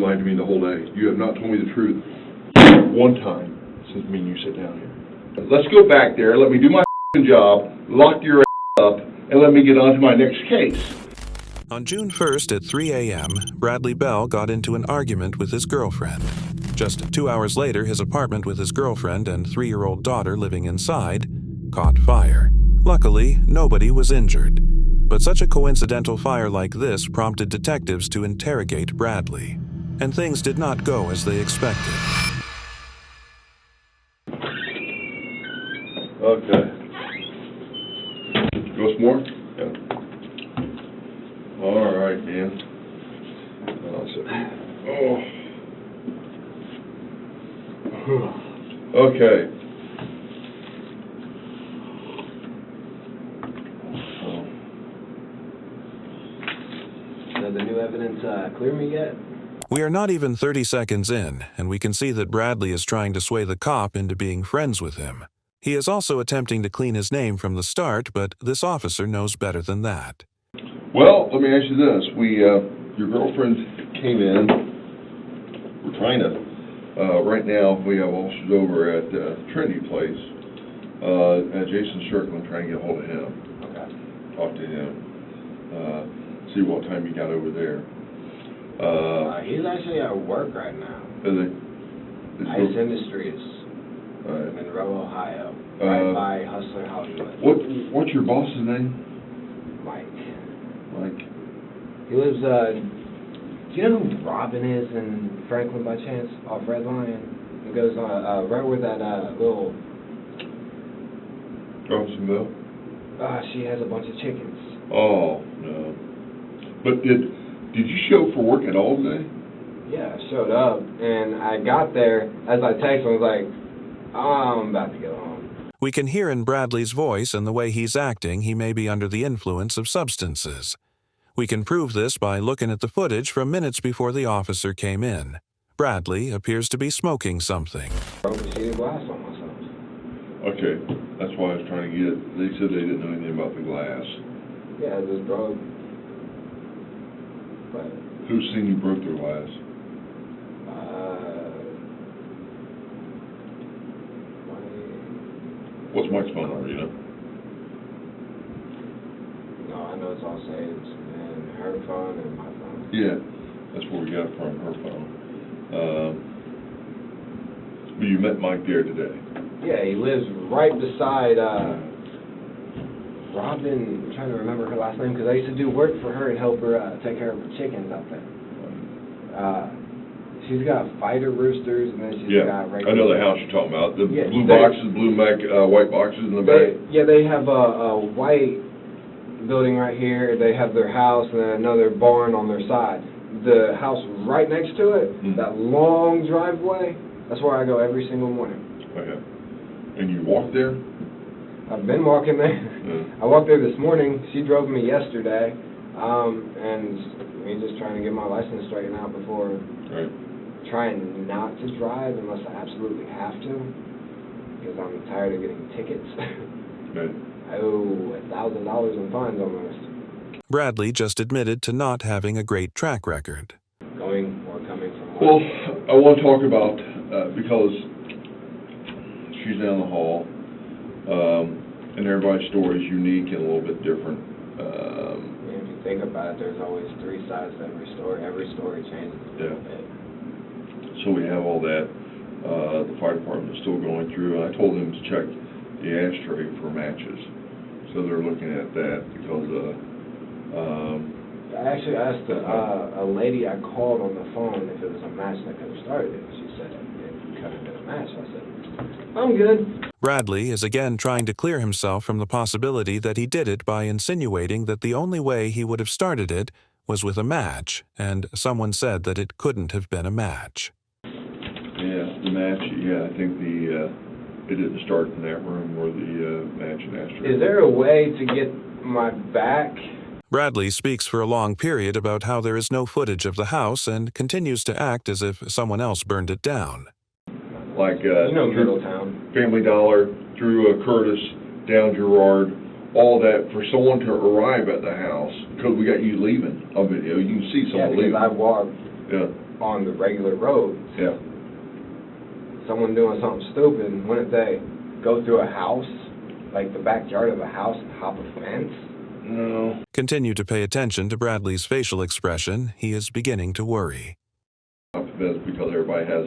lied to me the whole day. You have not told me the truth one time since me and you sit down here. Let's go back there, let me do my job, lock your up, and let me get on to my next case. On June 1st at 3 a.m., Bradley Bell got into an argument with his girlfriend. Just 2 hours later, his apartment with his girlfriend and 3-year-old daughter living inside caught fire. Luckily, nobody was injured. But such a coincidental fire like this prompted detectives to interrogate Bradley. And things did not go as they expected. Okay. Go some more? Yeah. All right, man. Okay. Does the new evidence clear me yet? We are not even 30 seconds in, and we can see that Bradley is trying to sway the cop into being friends with him. He is also attempting to clean his name from the start, but this officer knows better than that. Well, let me ask you this. Your girlfriend came in. We're trying to, right now, we have officers over at Trinity Place. Jason Strickland, trying to get a hold of him. Okay. Talk to him. See what time you got over there. He's actually at work right now. Is he? Ice Industries. Right. Monroe, Ohio. Right by Hustler Hollywood. What's your boss's name? Mike. Mike. He lives, do you know who Robin is in Franklin by chance? Off Red Lion? It goes on, right where that, little... Johnsonville? She has a bunch of chickens. Oh, no. But did you show for work at all today? Yeah, I showed up, and I got there, as I texted, I was like, I'm about to go home. We can hear in Bradley's voice and the way he's acting he may be under the influence of substances. We can prove this by looking at the footage from minutes before the officer came in. Bradley appears to be smoking something. Broke a sheet of glass on myself. Okay, that's why I was trying to get it. They said they didn't know anything about the glass. Yeah, it just broke. But Who's seen you broke their glass? What's Mike's phone number, you know? No, I know it's all saved. And her phone and my phone. Yeah, that's where we got it from, her phone. But you met Mike there today? Yeah, he lives right beside Robin. I'm trying to remember her last name because I used to do work for her and help her take care of her chickens out there. She's got fighter roosters, and then she's got regular... I know the house you're talking about. The blue boxes, white boxes in the back. They have a white building right here. They have their house and then another barn on their side. The house right next to it, that long driveway, that's where I go every single morning. Okay. And you walk there? I've been walking there. Yeah. I walked there this morning. She drove me yesterday, and me just trying to get my license straightened out before... Right. Trying not to drive unless I absolutely have to, because I'm tired of getting tickets. Right. I owe $1,000 in fines almost. Bradley just admitted to not having a great track record. Going or coming from work. Well, I want to talk about, because she's down the hall, and everybody's story is unique and a little bit different. If you think about it, there's always three sides to every story. Every story changes a little bit. So we have all that. The fire department is still going through. I told them to check the ashtray for matches. So they're looking at that because I actually asked a lady I called on the phone if it was a match that could have started it. She said it could have been a match. I said, I'm good. Bradley is again trying to clear himself from the possibility that he did it by insinuating that the only way he would have started it was with a match, and someone said that it couldn't have been a match. Yeah, the match, I think it didn't start in that room where the match and ashtray. Is there a way to get my back? Bradley speaks for a long period about how there is no footage of the house and continues to act as if someone else burned it down. Like, Middletown. Family Dollar, through Curtis, down Girard, all that, for someone to arrive at the house, because we got you leaving on video, you can see someone leaving. Yeah, because I walked. Yeah. on the regular roads. Yeah. Someone doing something stupid, wouldn't they go through a house, like the backyard of a house, and hop a fence? No. Continue to pay attention to Bradley's facial expression. He is beginning to worry. Because everybody has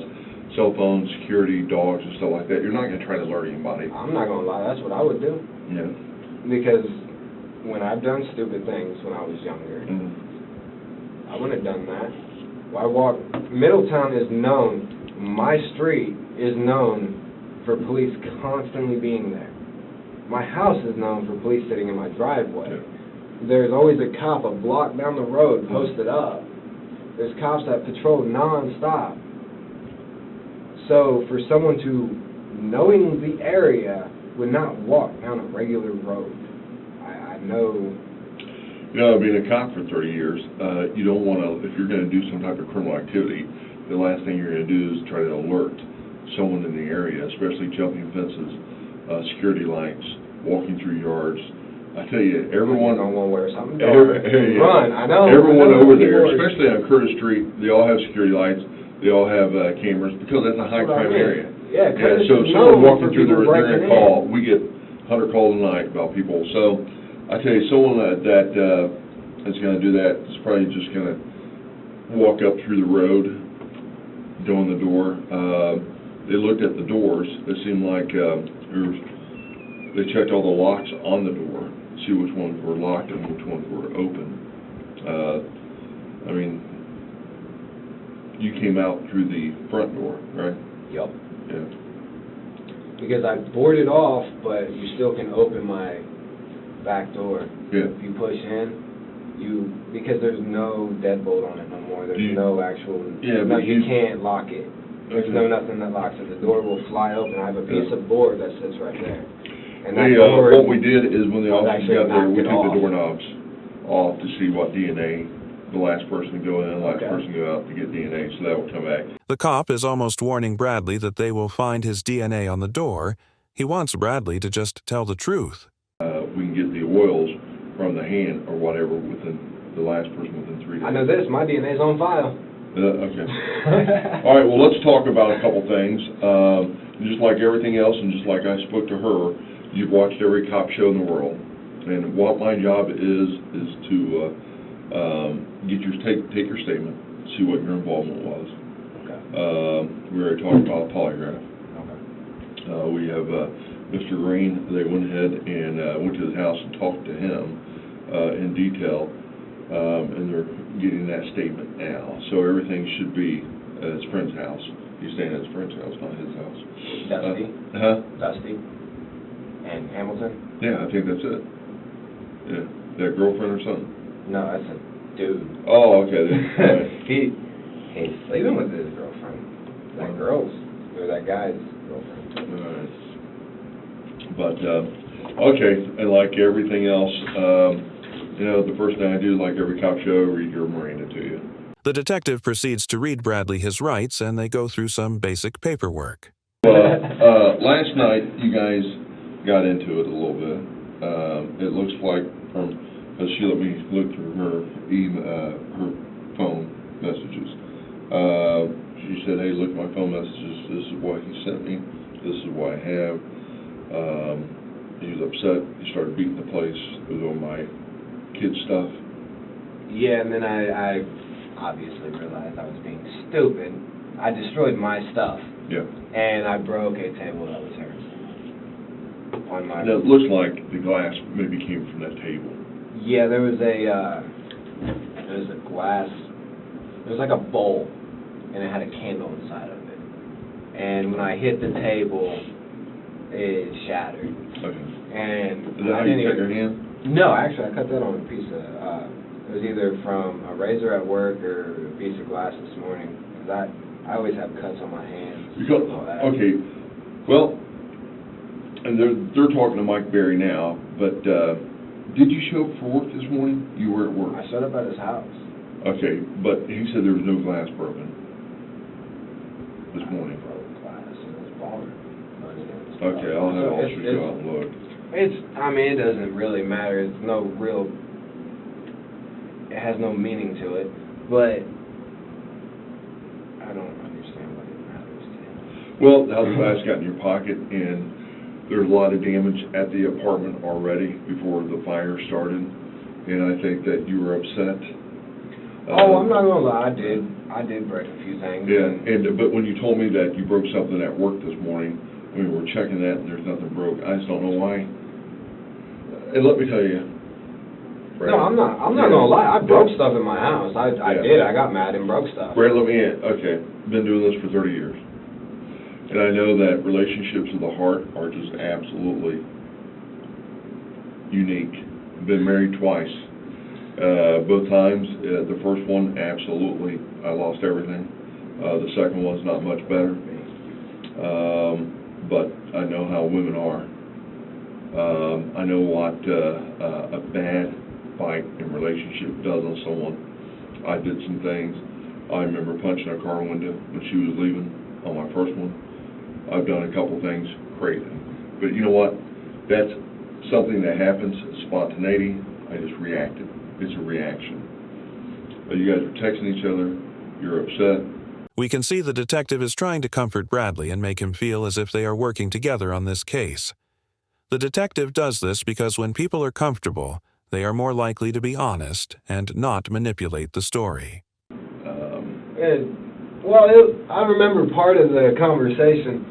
cell phones, security, dogs, and stuff like that. You're not going to try to alert anybody. I'm not going to lie, that's what I would do. Yeah. Because when I've done stupid things when I was younger, I wouldn't have done that. Middletown is known, my street is known for police constantly being there. My house is known for police sitting in my driveway. Yeah. There's always a cop a block down the road posted up. There's cops that patrol non-stop. So for someone to, knowing the area, would not walk down a regular road. I know. You know, being a cop for 30 years, you don't want to, if you're going to do some type of criminal activity, the last thing you're going to do is try to alert someone in the area, especially jumping fences, security lights, walking through yards. I tell you, everyone don't want to wear something dark. Run, I know. Everyone over there, especially on Curtis Street, they all have security lights. They all have cameras because that's a high crime area. Yeah, so if someone walking through there during a call, we get 100 calls a night about people. So I tell you, someone that is going to do that is probably just going to walk up through the road, go in the door. They looked at the doors. It seemed like they checked all the locks on the door, see which ones were locked and which ones were open. I mean, you came out through the front door, right? Yep. Yeah. Because I boarded off, but you still can open my back door. Yeah. If you push in, because there's no deadbolt on it no more. There's no actual. Yeah, no, but you can't lock it. There's nothing that locks it. The door will fly open. I have a piece of board that sits right there. And that door, what we did is when the officers got there, we took off. the doorknobs off to see what DNA, the last person to go in, the last person to go out to get DNA, so that will come back. The cop is almost warning Bradley that they will find his DNA on the door. He wants Bradley to just tell the truth. We can get the oils from the hand or whatever within the last person within 3 days. I know this. My DNA's on file. Okay. All right, well, let's talk about a couple things. Just like everything else and just like I spoke to her, you've watched every cop show in the world. And what my job is to take your statement, see what your involvement was. Okay. We already talked about a polygraph. Okay. We have Mr. Green. They went ahead and went to his house and talked to him in detail, and they're getting that statement now. So everything should be at his friend's house. He's staying at his friend's house, not his house. Dusty. Dusty. And Hamilton? Yeah, I think that's it. Yeah. That girlfriend or something? No, that's a dude. Oh, okay. Right. He's sleeping with his girlfriend. That girl's, or that guy's girlfriend. All right. But, okay, and like everything else, the first thing I do, like every cop show, read your Miranda to you. The detective proceeds to read Bradley his rights, and they go through some basic paperwork. Last night, you guys got into it a little bit. It looks like because she let me look through her phone messages. She said, hey, look at my phone messages. This is what he sent me. This is what I have. He was upset. He started beating the place. It was on my kid's stuff. Yeah, and then I obviously realized I was being stupid. I destroyed my stuff. Yeah. And I broke a table that was hers. On my. Now, it looks like the glass maybe came from that table. Yeah, there was a glass. It was like a bowl, and it had a candle inside of it. And when I hit the table, it shattered. Okay. And Is that how you cut your hand? No, actually, I cut that on a piece of. It was either from a razor at work or a piece of glass this morning. Cause I always have cuts on my hands. Okay, well, and they're talking to Mike Berry now, but did you show up for work this morning? You were at work. I showed up at his house. Okay, but he said there was no glass broken this morning. Broke glass in his barn. Okay, I'll have officers go out and look. It doesn't really matter. It's no real. It has no meaning to it, but don't understand what it matters to him. Well, how the glass got in your pocket, and there's a lot of damage at the apartment already before the fire started, and I think that you were upset. Oh, I'm not gonna lie, I did break a few things. Yeah, but when you told me that you broke something at work this morning, we were checking that and there's nothing broke, I just don't know why. And let me tell you, Brad, No, I'm not gonna lie, I broke stuff in my house. I did, I got mad and broke stuff. Brad, let me in. Okay, been doing this for 30 years. And I know that relationships of the heart are just absolutely unique. Been married twice. Both times, the first one, absolutely, I lost everything. The second one's not much better. But I know how women are. I know what a bad fight in relationship does on someone. I did some things. I remember punching a car window when she was leaving on my first one. I've done a couple things crazy. But you know what? That's something that happens, spontaneity. I just reacted. It's a reaction. But you guys are texting each other. You're upset. We can see the detective is trying to comfort Bradley and make him feel as if they are working together on this case. The detective does this because when people are comfortable, they are more likely to be honest and not manipulate the story. I remember part of the conversation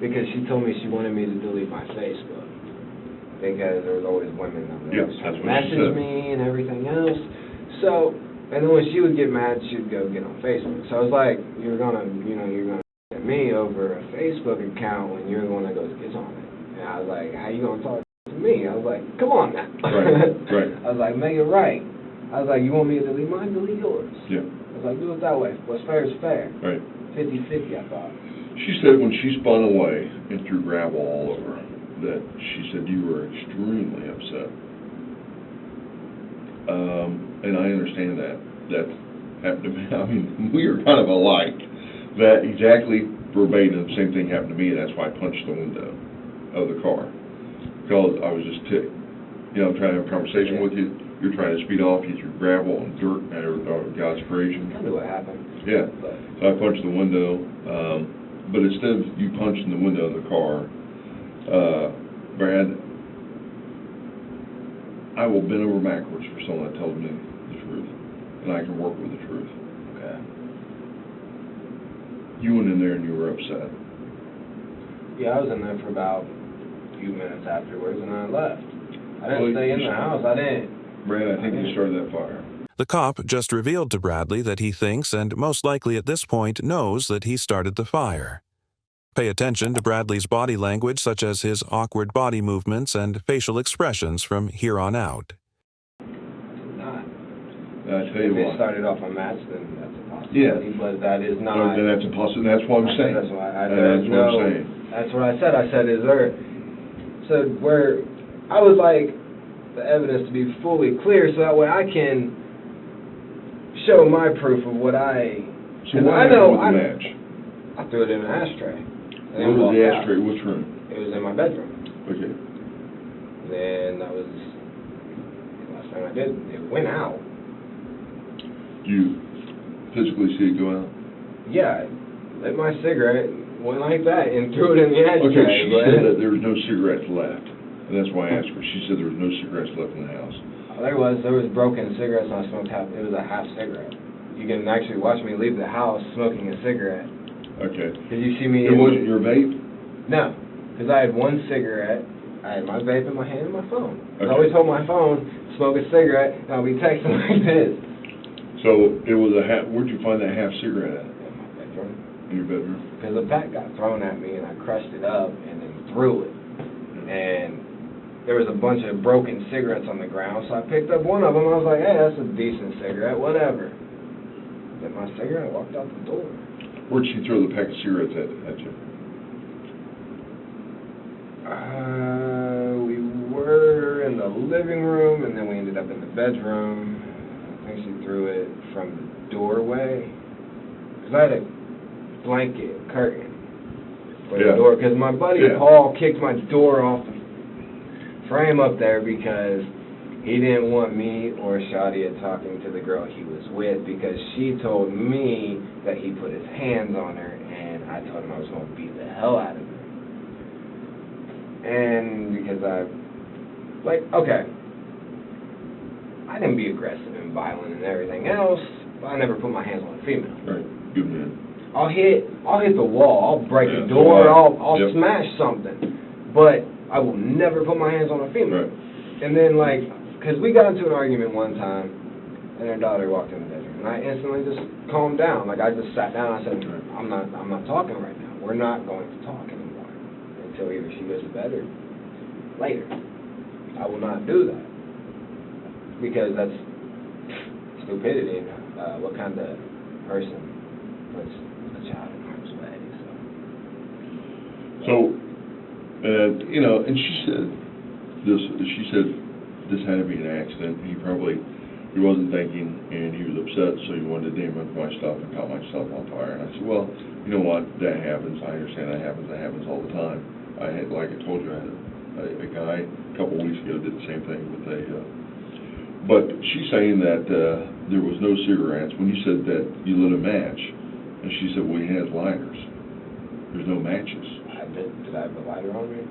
because she told me she wanted me to delete my Facebook because there was always women that would always try to message me and everything else. So, and then when she would get mad, she'd go get on Facebook. So I was like, you're gonna get me over a Facebook account when you're the one that goes gets on it. And I was like, how you gonna talk to me? I was like, come on now. Right. I was like, make it right. I was like, you want me to delete mine? Delete yours. Yeah. I was like, do it that way. What's fair is fair. Right. 50-50, I thought. She said when she spun away and threw gravel all over, that she said you were extremely upset. And I understand that. That happened to me. I mean, we are kind of alike. That exactly verbatim, the same thing happened to me, and that's why I punched the window of the car. Because I was just ticked. You know, I'm trying to have a conversation with you. You're trying to speed off, you threw gravel and dirt or God's creation. Kind of what happened. Yeah. So I punched the window. But instead of you punching the window of the car, Brad, I will bend over backwards for someone that tells me the truth. And I can work with the truth. Okay. You went in there and you were upset. Yeah, I was in there for about a few minutes afterwards, and I left. I didn't stay in the house. I didn't. Brad, I think you started that fire. The cop just revealed to Bradley that he thinks and most likely at this point knows that he started the fire. Pay attention to Bradley's body language, such as his awkward body movements and facial expressions from here on out. Not. I tell you If what. it started off on match, then that's a possibility. Yeah. But that is not. No, then that's a possibility. That's what I'm saying. That's what I'm saying. That's what I said. I said, is there? So where I would like the evidence to be fully clear, so that way I can show my proof of what I. So what happened with the match? I threw it in an ashtray. Where was the ashtray? Which room? It was in my bedroom. Okay. Then that was the last time I did. It went out. You physically see it go out? Yeah, I lit my cigarette, went like that, and threw it in the ashtray. Okay, she said that there was no cigarettes left. And that's why I asked her. She said there was no cigarettes left in the house. There was broken cigarettes, and I smoked it was a half cigarette. You can actually watch me leave the house smoking a cigarette. Okay. Did you see me? It wasn't your vape? No, because I had one cigarette. I had my vape in my hand and my phone. Okay. I always hold my phone, smoke a cigarette, and I'll be texting like this. So it was a half. Where'd you find that half cigarette at? In my bedroom. In your bedroom? Because the pack got thrown at me, and I crushed it up and then threw it. And there was a bunch of broken cigarettes on the ground, so I picked up one of them. I was like, hey, that's a decent cigarette, whatever. Lit my cigarette and walked out the door. Where'd she throw the pack of cigarettes at you? We were in the living room, and then we ended up in the bedroom. I think she threw it from the doorway. Because I had a blanket curtain for the door. Because my buddy Paul kicked my door off the frame up there because he didn't want me or Shadia talking to the girl he was with because she told me that he put his hands on her, and I told him I was going to beat the hell out of her. And because okay, I didn't be aggressive and violent and everything else, but I never put my hands on a female. Right, good man. I'll hit the wall, I'll break Yeah, a door, so I'll yep. smash something, but I will never put my hands on a female. Right. And then, because we got into an argument one time, and her daughter walked in the bedroom, and I instantly just calmed down. I just sat down, I said, I'm not talking right now. We're not going to talk anymore until either she goes to bed or later. I will not do that, because that's stupidity. What kind of person puts a child in harm's way? So, and she said this had to be an accident. He wasn't thinking, and he was upset, so he wanted to damage my stuff and caught my stuff on fire. And I said, well, you know what, that happens. I understand that happens all the time. Like I told you, I had a guy a couple of weeks ago did the same thing with but she's saying that there was no cigarettes. When you said that you lit a match, and she said, well, he has lighters. There's no matches. Did I have a lighter on me?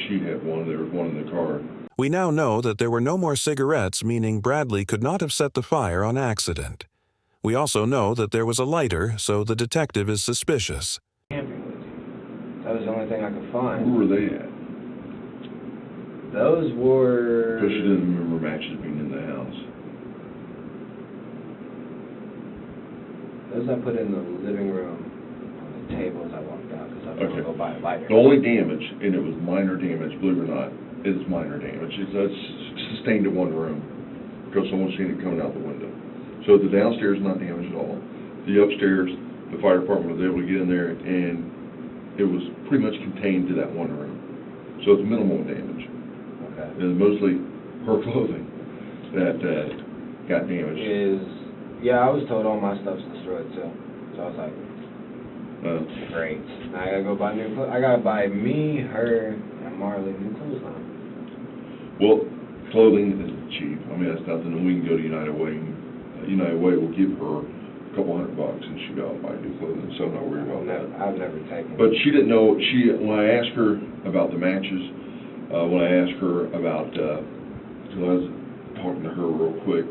She had one. There was one in the car. We now know that there were no more cigarettes, meaning Bradley could not have set the fire on accident. We also know that there was a lighter, so the detective is suspicious. Camping with you. That was the only thing I could find. Where were they at? Those were... Because she didn't remember matches being in the house. Those I put in the living room on the table as I walked out, because I was going to go buy a lighter. The only damage, and it was minor damage, believe it or not, it is minor damage. It's sustained in one room because someone's seen it coming out the window. So the downstairs is not damaged at all. The upstairs, the fire department was able to get in there, and it was pretty much contained to that one room. So it's minimal damage. Okay. And mostly her clothing that got damaged. Yeah, I was told all my stuff's destroyed too. So I was like, great. Now I gotta go buy new clothes. I gotta buy me, her, and Marley new clothes now. Well, clothing is cheap. I mean, that's nothing. And we can go to United Way. United Way will give her a couple $100 and she'll go out and buy new clothing. So I'm not worried about that. I've never taken. But she didn't know. When I asked her about the matches, when I asked her about, because I was talking to her real quick,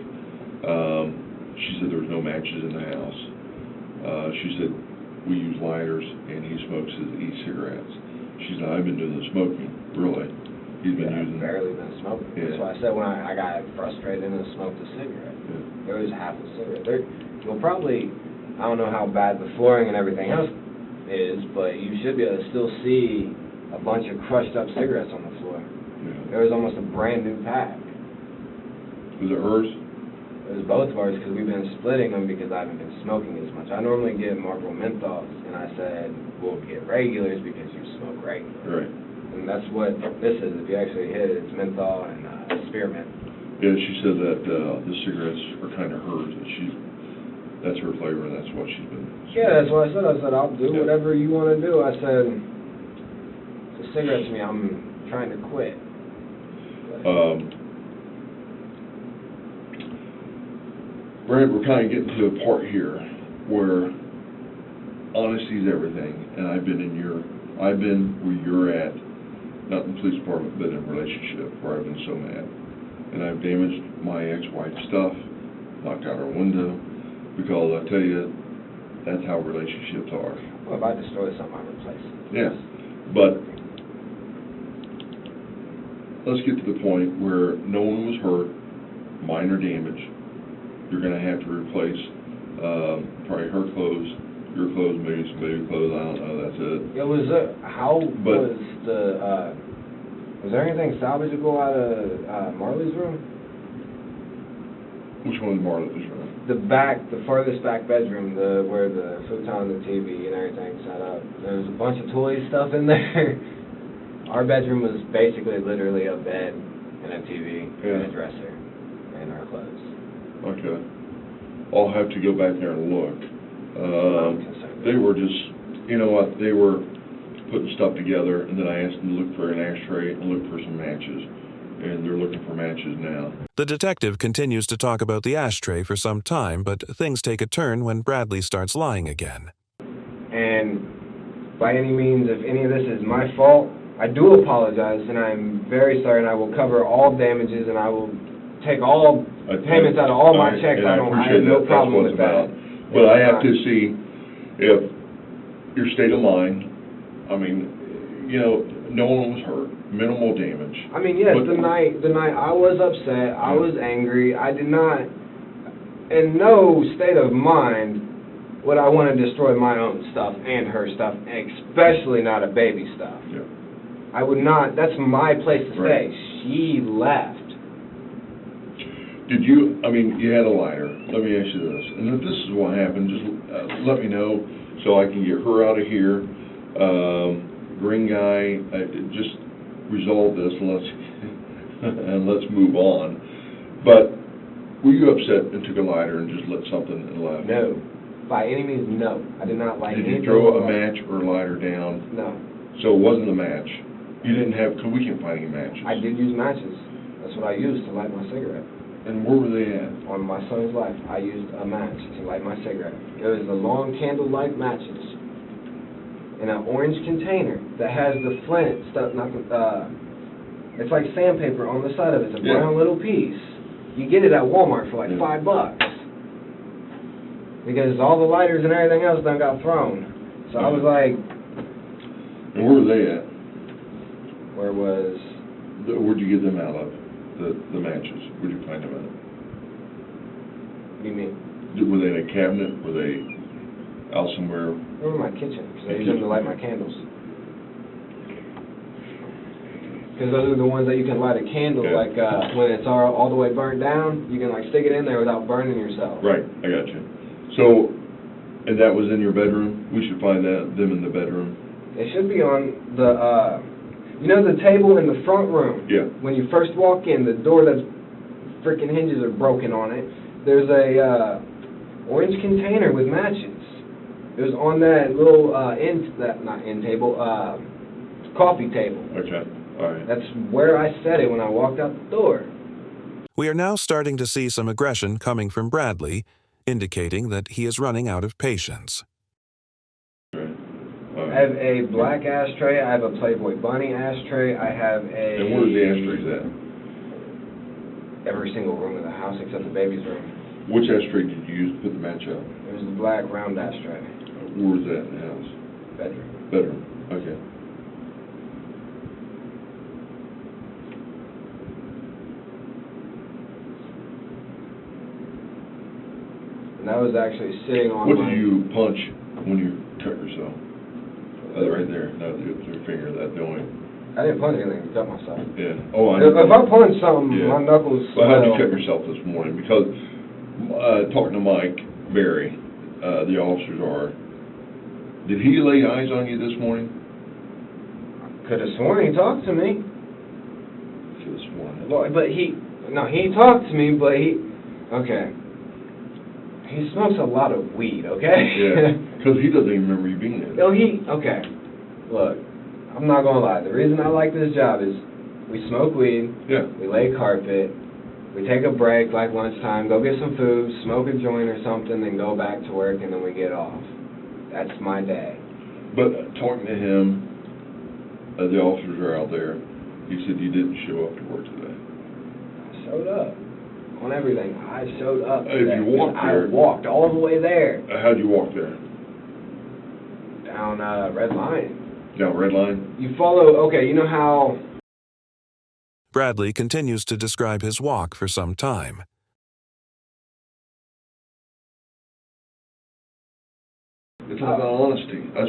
she said there was no matches in the house. She said we use lighters and he smokes his e-cigarettes. She said I've been doing the smoking, really. He's been using. I've barely been smoking. Yeah. That's why I said when I got frustrated and smoked a cigarette. Yeah. There was half a cigarette. Well, probably, I don't know how bad the flooring and everything else is, but you should be able to still see a bunch of crushed up cigarettes on the floor. Yeah. There was almost a brand new pack. Was it hers? It was both of ours because we've been splitting them because I haven't been smoking as much. I normally get Marlboro menthols, and I said, we'll get regulars because you smoke regular. Right. And that's what this is. If you actually hit it, it's menthol and spearmint. Yeah, she said that the cigarettes are kind of hers. That's her flavor, and that's what she's been. Yeah, that's what I said. I said, I'll do whatever you want to do. I said, the cigarettes to me, I'm trying to quit. Brad, we're kind of getting to a part here where honesty is everything, and I've been where you're at, not in the police department, but in a relationship where I've been so mad. And I've damaged my ex-wife's stuff, knocked out her window, because I tell you, that's how relationships are. Well, if I destroy something, I replace it. Yeah, but let's get to the point where no one was hurt, minor damage. You're going to have to replace probably her clothes, your clothes, maybe some baby clothes. I don't know. That's it. Yeah, was there anything salvageable out of Marley's room? Which one is Marley's room? The farthest back bedroom, where the futon, the TV, and everything set up. There was a bunch of toy stuff in there. Our bedroom was basically literally a bed and a TV and a dresser and our clothes. Okay. I'll have to go back there and look. They were just, you know what, they were putting stuff together, and then I asked them to look for an ashtray and look for some matches. and they're looking for matches now. The detective continues to talk about the ashtray for some time, but things take a turn when Bradley starts lying again. And by any means, if any of this is my fault, I do apologize, and I'm very sorry, and I will cover all damages, and I will take all payments out of all my checks. I have no problem with that. But I have to see if your state of mind, I mean, you know, no one was hurt, minimal damage. I mean, yes, the night I was upset, I was angry, I did not, in no state of mind would I want to destroy my own stuff and her stuff, especially not a baby stuff. Yeah. I would not, that's my place to Right. stay. She left. Did you, I mean, you had a lighter. Let me ask you this, and if this is what happened, just let me know so I can get her out of here. Green guy, just resolve this and let's move on. But were you upset and took a lighter and just lit something and left? No. By any means, no. I did not light anything. Did you throw a match or a lighter down? No. So it wasn't a match. You didn't have, because we can't find any matches. I did use matches. That's what I used to light my cigarette. And where were they at? On my son's life, I used a match to light my cigarette. It was the long candlelight matches in an orange container that has the flint stuff, it's like sandpaper on the side of it. It's a brown little piece. You get it at Walmart for like $5. Because all the lighters and everything else done got thrown. So I was like... And where were they at? Where was... Where'd you get them out of, the matches? Where'd you find them at? What do you mean? Were they in a cabinet? Were they out somewhere? They were in my kitchen, because I use them to light my candles. Because those are the ones that you can light a candle, like when it's all the way burnt down, you can like stick it in there without burning yourself. Right, I got you. So, and that was in your bedroom? We should find them in the bedroom? It should be on the, you know the table in the front room? Yeah. When you first walk in, the door that's freaking hinges are broken on it. There's a orange container with matches. It was on that little coffee table. Okay, all right. That's where I set it when I walked out the door. We are now starting to see some aggression coming from Bradley, indicating that he is running out of patience. I have a black ashtray, I have a Playboy Bunny ashtray, I have a... And where's the ashtrays at? Every single room in the house except the baby's room. Which ashtray did you use to put the match out? It was the black round ashtray. Where was that in the house? Bedroom. Bedroom, okay. And that was actually sitting on What did you punch when you cut yourself? Right there, not your finger, that the only... I didn't punch anything to cut myself. Yeah. Oh, I If I punch something, my knuckles... Well, how did you cut yourself this morning? Because talking to Mike Berry, the officers are, did he lay eyes on you this morning? Could have sworn he talked to me. Could have sworn. But he talked to me, but okay. He smokes a lot of weed, okay? Yeah, because he doesn't even remember you being there. No, okay. Look, I'm not going to lie. The reason I like this job is we smoke weed, we lay carpet, we take a break, like lunchtime, go get some food, smoke a joint or something, then go back to work, and then we get off. That's my day. But talking to him, the officers are out there, he said you didn't show up to work today. I showed up. On everything. I showed up. If you walked there... I walked all the way there. How'd you walk there? Down Red Line. Down Red Line? You follow, okay, you know how... Bradley continues to describe his walk for some time. It's all about honesty. I've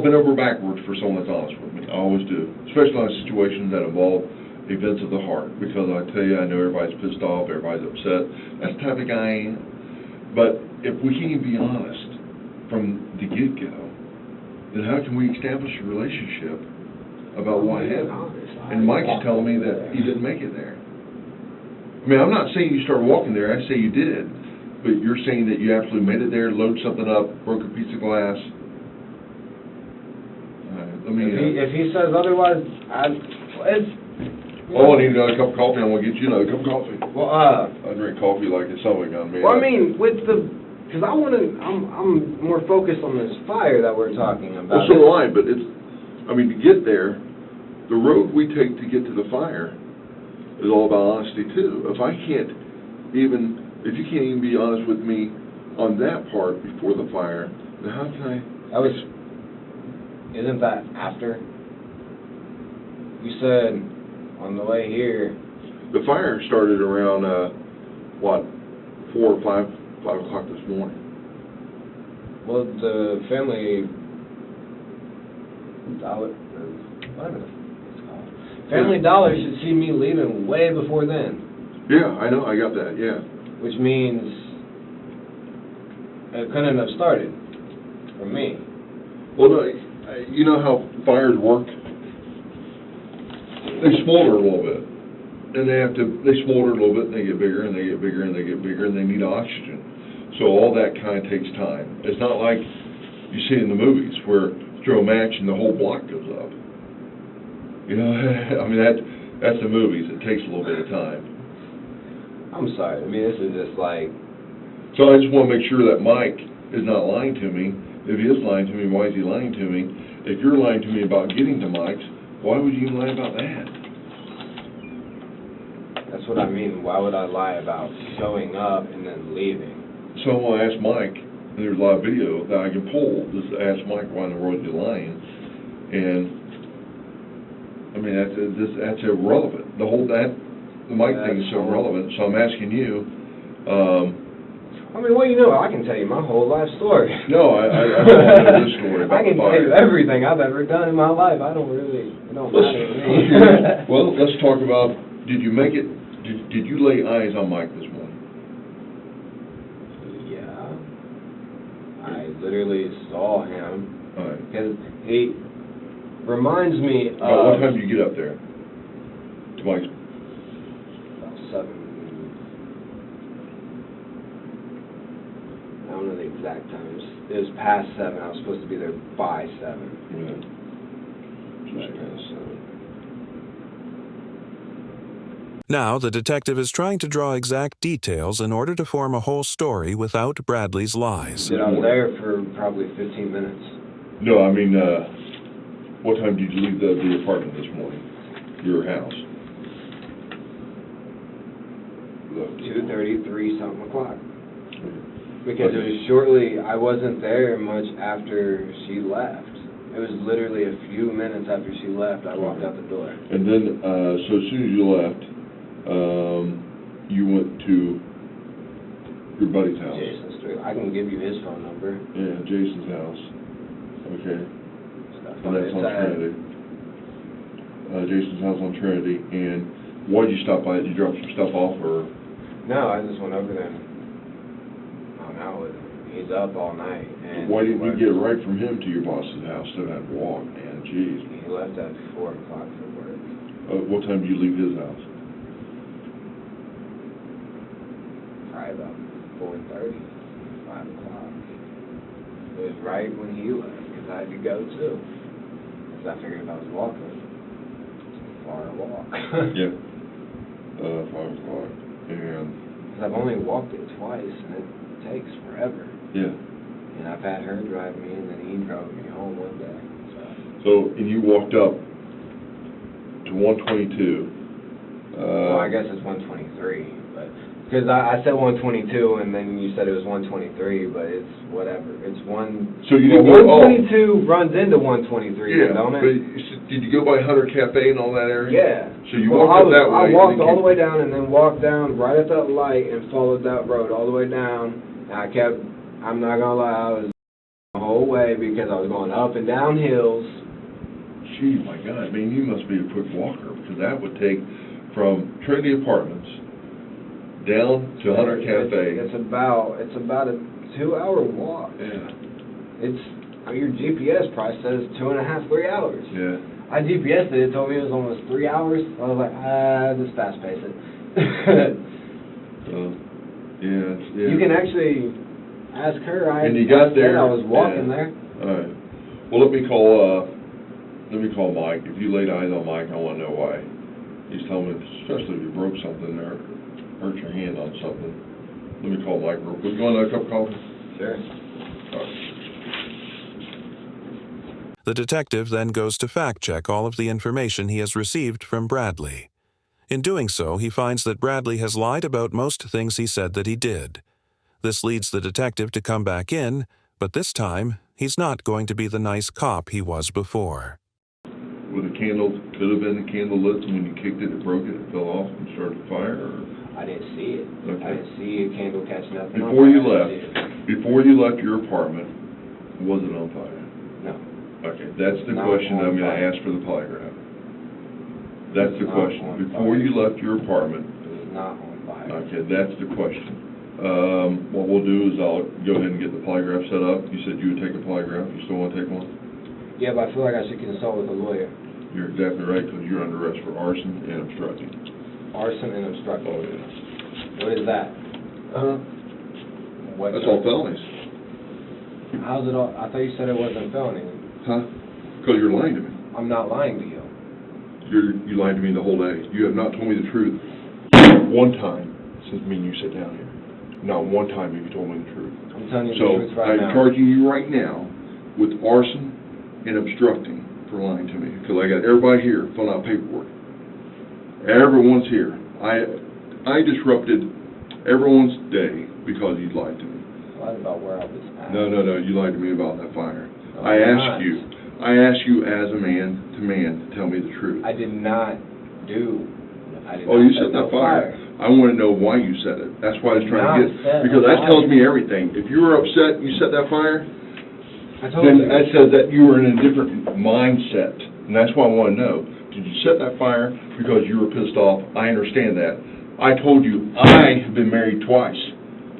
been over backwards for someone that's honest with me. I always do. Especially in situations that involve events of the heart. Because I tell you, I know everybody's pissed off, everybody's upset. That's the type of guy I am. But if we can't be honest from the get-go, then how can we establish a relationship about what happened? And Mike's telling me that he didn't make it there. I mean, I'm not saying you started walking there, I say you did. But you're saying that you absolutely made it there, loaded something up, broke a piece of glass. If he says otherwise, it's... Oh, I need another cup of coffee, I'm gonna get you another cup of coffee. Well, I drink coffee like it's something on me. well, I mean, with the... Because I'm more focused on this fire that we're talking Well, about. so do I, but it's, I mean, to get there, the road we take to get to the fire is all about honesty too. If I can't even, if you can't even be honest with me on that part before the fire, then how can I? That was... Isn't that after? You said on the way here... The fire started around, what, 4 or 5 o'clock this morning. Well, the Family Dollar, whatever it's called. Family Dollar should see me leaving way before then. Yeah, I know, I got that, yeah. Which means it couldn't have started for me. Well, no, you know how fires work? They smolder a little bit. And they smolder a little bit, and they get bigger, and they get bigger, and they get bigger, and they need oxygen. So all that kind of takes time. It's not like you see in the movies where you throw a match and the whole block goes up. You know, I mean, that's the movies. It takes a little bit of time. I'm sorry. I mean, this is just like... So I just want to make sure that Mike is not lying to me. If he is lying to me, why is he lying to me? If you're lying to me about getting to Mike's, why would you lie about that? That's what I mean. Why would I lie about showing up and then leaving? So I want to ask Mike, and there's a lot of video that I can pull, just ask Mike why in the world you're lying. And, I mean, that's irrelevant. The Mike thing is so irrelevant, so I'm asking you, I mean, well, you know, I can tell you my whole life story. No, I don't want to know this story about I can the tell you fire. everything I've ever done in my life. It don't matter to me. Well, let's talk about, did you make it, did you lay eyes on Mike this morning? Yeah. I literally saw him. All right. Because he reminds me of... About what time did you get up there? To Mike's? About 7. I don't know the exact time. It was past 7. I was supposed to be there by 7. Yeah. Just past 7. Now, the detective is trying to draw exact details in order to form a whole story without Bradley's lies. I was there for probably 15 minutes. No, I mean, what time did you leave the apartment this morning? Your house? 2:30, 3 something o'clock. Because it was shortly, I wasn't there much after she left. It was literally a few minutes after she left, I walked out the door. And then, so as soon as you left, you went to your buddy's house. Jason Street. I can give you his phone number. Yeah, Jason's house. Okay. And that's on Trinity. Jason's house on Trinity. And why did you stop by? Did you drop some stuff off, or? No, I just went over there and hung out with him. He's up all night. And why didn't you get right from him to your boss's house? So that walk, man. Jeez. He left at 4 o'clock for work. What time did you leave his house? Probably about 4:30, 5 o'clock. It was right when he left, because I had to go too. Because I figured if I was walking, it's a far walk. Yeah. 5 o'clock. And Because I've only walked it twice, and it takes forever. yeah. And I've had her drive me, and then he drove me home one day. So, and you walked up to 122. Well, I guess it's 123, but because I said 122, and then you said it was 123, but it's whatever. It's one. So you didn't go. 122 runs into 123, Yeah, don't it? but did you go by Hunter Cafe and all that area? Yeah. So you walked up that way. I walked all the way down, and then walked down right at that light, and followed that road all the way down. And I kept. I'm not gonna lie, I was the whole way because I was going up and down hills. Gee, my God! I mean, you must be a quick walker, because that would take from Trinity Apartments down to Hunter Cafe. It's about a 2-hour walk. Yeah. Your GPS probably says 2.5, 3 hours. Yeah. I GPSed it. It told me it was almost 3 hours. I was like, just fast pace it. Yeah. You can actually ask her. And you got there. I was walking there. All right. Well, let me call Let me call Mike. If you laid eyes on Mike, I want to know why. He's telling me, especially if you broke something or hurt your hand on something. Let me call Mike real quick. You want another cup of coffee? Sure. All right. The detective then goes to fact-check all of the information he has received from Bradley. In doing so, he finds that Bradley has lied about most things he said that he did. This leads the detective to come back in, but this time, he's not going to be the nice cop he was before. With a candle, could have been the candle lit, and when you kicked it, it broke it, it fell off and started a fire, or? I didn't see it. Okay. I didn't see a candle catch nothing on Before fire. before you left your apartment, was it on fire? No. Okay, that's the Not question on I'm gonna fire. ask for the polygraph. That's the Not question. on Before fire. you left your apartment, It was not on fire. okay, that's the question. What we'll do is I'll go ahead and get the polygraph set up. You said you would take a polygraph. You still wanna take one? Yeah, but I feel like I should consult with a lawyer. You're exactly right, because you're under arrest for arson and obstructing. Arson and obstructing. Oh, yeah. What is that? What That's all felonies. How's it all? I thought you said it wasn't a felony. Huh? Because you're lying to me. I'm not lying to you. You lied to me the whole day. You have not told me the truth one time since me and you sit down here. Not one time have you told me the truth. I'm telling you the So truth right now. I'm charging you right now with arson and obstructing for lying to me, because I got everybody here filling out paperwork. Everyone's here. I disrupted everyone's day because you lied to me. I lied about where I was at. No, you lied to me about that fire. No, I I'm asked you as a man to tell me the truth. I did not do. Oh, you set that fire. I want to know why you said it. That's why I was trying to get, because that tells me everything. If you were upset, you set that fire, then that says that you were in a different mindset. And that's why I want to know. Did you set that fire because you were pissed off? I understand that. I told you, I have been married twice.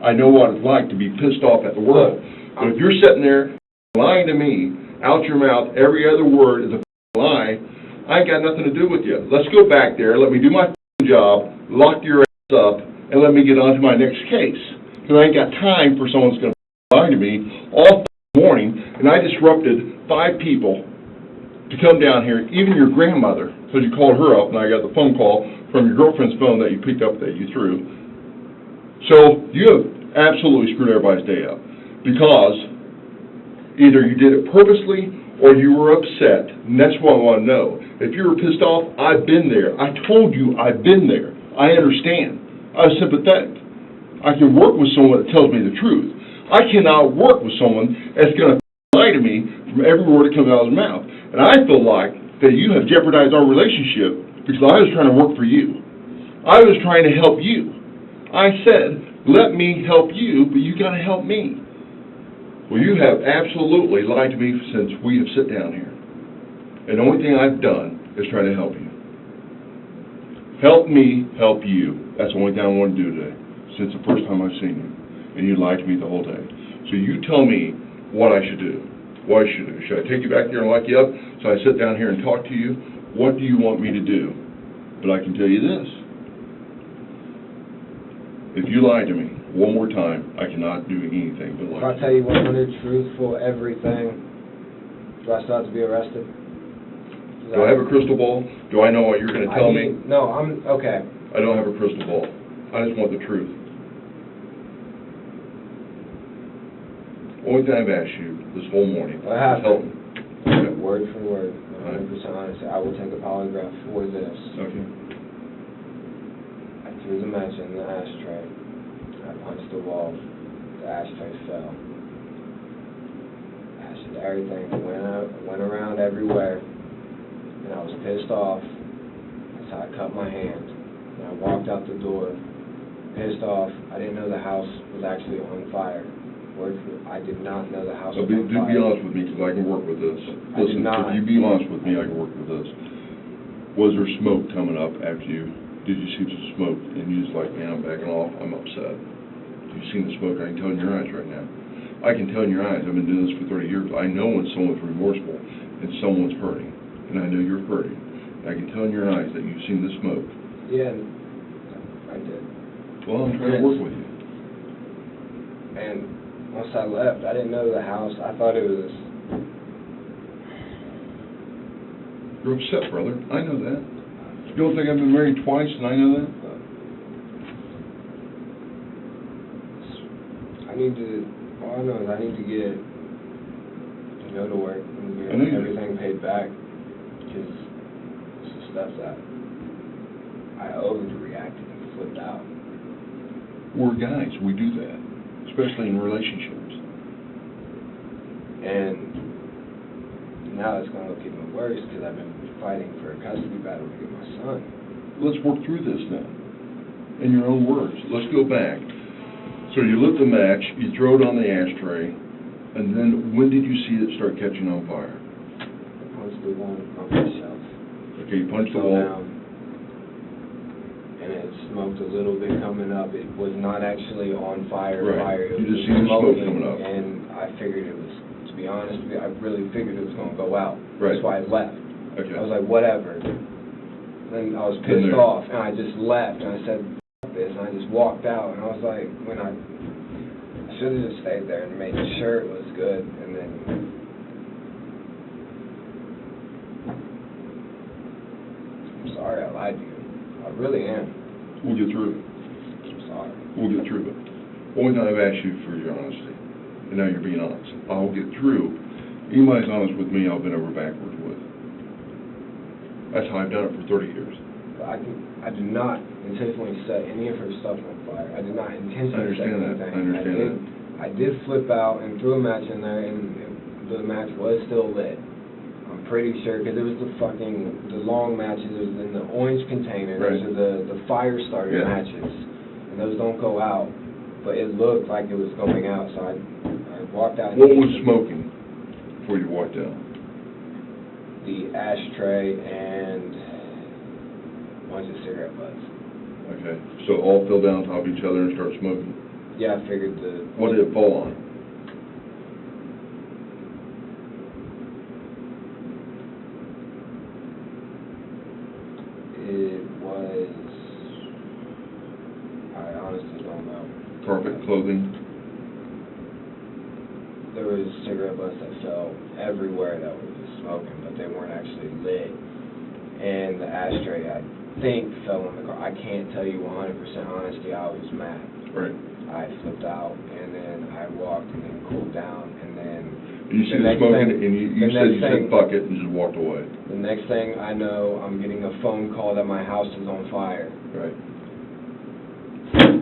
I know what it's like to be pissed off at the world. But if you're sitting there lying to me, out your mouth, every other word is a lie, I ain't got nothing to do with you. Let's go back there, let me do my job, lock your ass up, and let me get on to my next case. Because I ain't got time for someone that's going to lie to me all morning, and I disrupted 5 people to come down here, even your grandmother, because you called her up, and I got the phone call from your girlfriend's phone that you picked up that you threw. So you have absolutely screwed everybody's day up, because either you did it purposely or you were upset, and that's what I want to know. If you were pissed off, I've been there. I told you I've been there. I understand. I was sympathetic. I can work with someone that tells me the truth. I cannot work with someone that's going to lie to me from every word that comes out of his mouth. And I feel like that you have jeopardized our relationship because I was trying to work for you. I was trying to help you. I said, let me help you, but you got to help me. Well, you have absolutely lied to me since we have sit down here. And the only thing I've done is try to help you. Help me help you. That's the only thing I want to do today, since the first time I've seen you. And you lied to me the whole day. So you tell me what I should do. What I should do. Should I take you back there and lock you up so I sit down here and talk to you? What do you want me to do? But I can tell you this. If you lie to me one more time, I cannot do anything but lie. If I tell you 100 truthful everything, do I still have to be arrested? Do I have a crystal ball? Do I know what you're going to tell me? No, I'm, okay. I don't have a crystal ball. I just want the truth. Only thing I've asked you this whole morning What is happened? help me. Okay. Word for word, 100% honest. I will take a polygraph for this. Okay. I threw the match in the ashtray. I punched the wall. The ashtray fell. Ash and everything went around everywhere. And I was pissed off. That's how I cut my hand. And I walked out the door, pissed off. I didn't know the house was actually on fire. I did not know the house So was on be fire. honest with me, because I can work with this. I did Listen, not. if you be honest with me, I can work with this. Was there smoke coming up after you? Did you see some smoke? And you was like, man, I'm backing off. I'm upset. You've seen the smoke. I can tell in your eyes right now. I can tell in your eyes. I've been doing this for 30 years. I know when someone's remorseful and someone's hurting. And I know you're hurting. And I can tell in your eyes that you've seen the smoke. Yeah, I did. Well, I'm trying to work with you. And once I left, I didn't know the house. I thought it was You're upset, brother. I know that. You don't think I've been married twice and I know that? All I know is I need to go to work and get everything paid back, because it's the stuff that I overreacted and flipped out. We're guys. We do that, especially in relationships. And now it's going to look even worse because I've been fighting for a custody battle to get my son. Let's work through this now. In your own words, let's go back. So you lit the match, you throw it on the ashtray, and then when did you see it start catching on fire? I punched the wall on the shelf. Okay, you punched the Fell wall. down, and it smoked a little bit coming up. It was not actually on fire. Right. It You was just seen the smoke smoking, coming up. and I figured it was, to be honest with you, I really figured it was going to go out. Right. That's why I left. Okay. I was like, whatever. Then I was pissed off, and I just left, and I said, F this, and I just walked out, and I was like, I should have just stayed there and made sure it was good, and then I'm sorry I lied to you. I really am. We'll get through it. I'm sorry. We'll get through it. Only time I've asked you for your honesty, and now you're being honest. I'll get through. Anybody's honest with me, I'll bend over backwards with. That's how I've done it for 30 years. But I did not intentionally set any of her stuff on fire. I did not intentionally set anything. I understand that. I did flip out and threw a match in there, and the match was still lit. I'm pretty sure, because it was the long matches. It was in the orange container. Right. Those are the fire starter matches, and those don't go out. But it looked like it was going out, so I walked out. What was smoking before you walked out? The ashtray and a bunch of cigarette butts. Okay, so all fell down on top of each other and started smoking? Yeah, I figured What did it fall on? It was, I honestly don't know. Carpet, clothing? There was cigarette butts that fell everywhere that were just smoking, but they weren't actually lit. And the ashtray, I think, fell on the car. I can't tell you 100% honesty, I was mad. Right. I flipped out, and then I walked and then cooled down, and then You see the smoking, and you said fuck it, and just walked away. The next thing I know, I'm getting a phone call that my house is on fire. Right.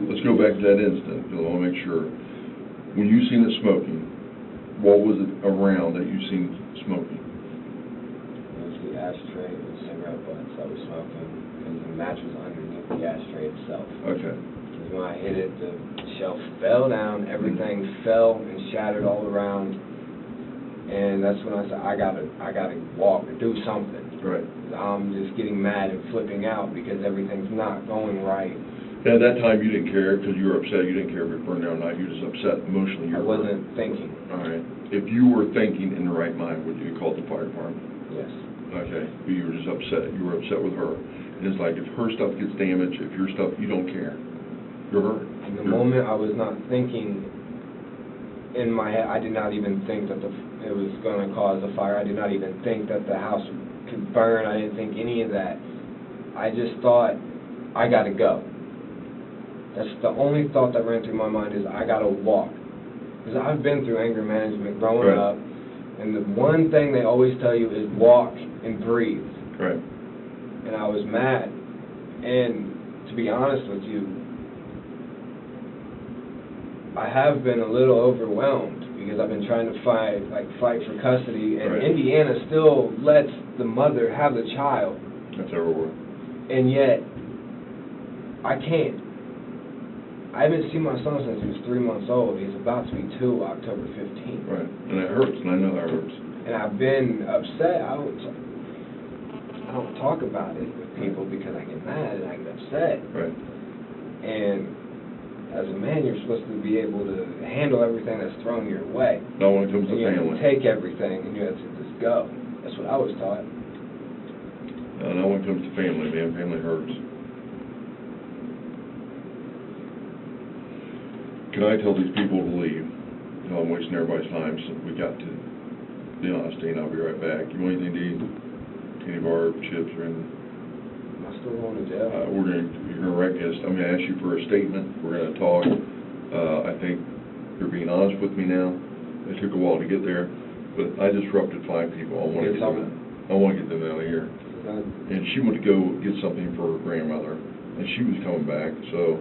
Let's go back to that incident, because I want to make sure. When you seen it smoking, what was it around that you seen smoking? It was the ashtray and the cigarette butts that were smoking, because the match was underneath the ashtray itself. Okay. Because when I hit it, the shelf fell down, everything fell and shattered all around, and that's when I said, I gotta walk or do something. Right. I'm just getting mad and flipping out because everything's not going right. And at that time, you didn't care because you were upset. You didn't care if it burned down or not. You were just upset emotionally. I wasn't thinking. All right. If you were thinking in the right mind, would you have called the fire department? Yes. Okay. But you were just upset. You were upset with her. And it's like if her stuff gets damaged, if your stuff, you don't care. You're hurt. In the moment, I was not thinking in my head. I did not even think that it was going to cause a fire. I did not even think that the house could burn. I didn't think any of that. I just thought, I got to go. That's the only thought that ran through my mind is I got to walk. Because I've been through anger management growing up, and the one thing they always tell you is walk and breathe. Right. And I was mad. And to be honest with you, I have been a little overwhelmed because I've been trying to fight for custody, and Indiana still lets the mother have the child. That's everywhere. And yet, I can't. I haven't seen my son since he was 3 months old. He's about to be 2 October 15th. Right. And it hurts, and I know that hurts. And I've been upset. I don't talk about it with people because I get mad and I get upset. Right. And as a man, you're supposed to be able to handle everything that's thrown your way. Not when it comes to you have family. to take everything and you have to just go. That's what I was taught. No, not when it comes to family, man. Family hurts. Can I tell these people to leave? No, I'm wasting everybody's time, so we got to the honesty, and I'll be right back. You want anything to eat? any of our chips or anything. Am I still going to jail? You're gonna wreck us. I'm gonna ask you for a statement. We're gonna talk. I think you're being honest with me now. It took a while to get there, but I disrupted 5 people. I want to get them out of here. And she went to go get something for her grandmother, and she was coming back. So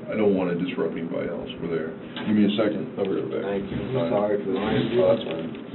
I don't want to disrupt anybody else. We're there. Give me a second. I'll be right back. Thank you. I'm sorry for the last. Oh, that's fine.